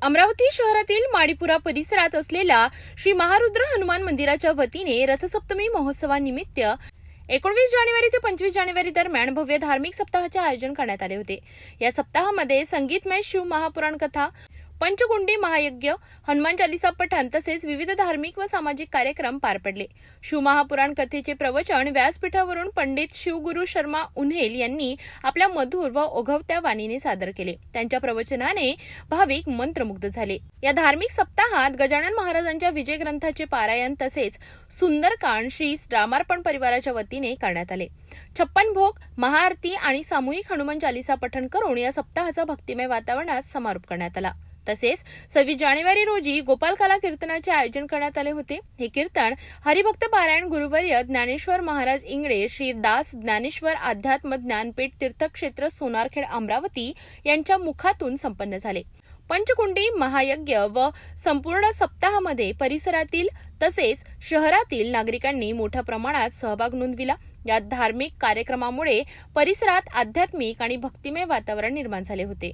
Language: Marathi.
अमरावती शहरातील माडीपुरा परिसरात असलेल्या श्री महारुद्र हनुमान मंदिराच्या वतीने रथसप्तमी महोत्सवानिमित्त 19 जानेवारी ते 25 जानेवारी दरम्यान भव्य धार्मिक सप्ताहाचे आयोजन करण्यात आले होते। या सप्ताहामध्ये संगीतमय शिव महापुराण कथा, पंचकुंडी महायज्ञ, हनुमान चालीसा पठण तसेच विविध धार्मिक व सामाजिक कार्यक्रम पार पडले। शिव महापुराण कथेचे प्रवचन व्यासपीठावरून पंडित शिवगुरु शर्मा उन्हेल यांनी आपल्या मधुर व ओघवत्या वाणीने सादर केले। त्यांच्या प्रवचनाने भाविक मंत्रमुग्ध झाले। या धार्मिक सप्ताहात गजानन महाराजांच्या विजय ग्रंथाचे पारायण तसेच सुंदरकांड श्री रामार्पण परिवाराच्या वतीने करण्यात आले। 56 भोग, महाआरती आणि सामूहिक हनुमान चालीसा पठण करून या सप्ताहाचा भक्तिमय वातावरणात समारोप करण्यात आला। तसेच 26 जानेवारी रोजी गोपाल कला कीर्तनाचे आयोजन करण्यात आले होते। हे कीर्तन हरिभक्त पारायण गुरुवर्य ज्ञानेश्वर महाराज इंगळे श्री दास ज्ञानेश्वर अध्यात्म ज्ञानपीठ तीर्थक्षेत्र सोनारखेड अमरावती यांच्या मुखातून संपन्न झाले। पंचकुंडी महायज्ञ व संपूर्ण सप्ताहामध्ये परिसरातील तसेच शहरातील नागरिकांनी मोठ्या प्रमाणात सहभाग नोंदविला। या धार्मिक कार्यक्रमामुळे परिसरात आध्यात्मिक आणि भक्तिमय वातावरण निर्माण झाले होते।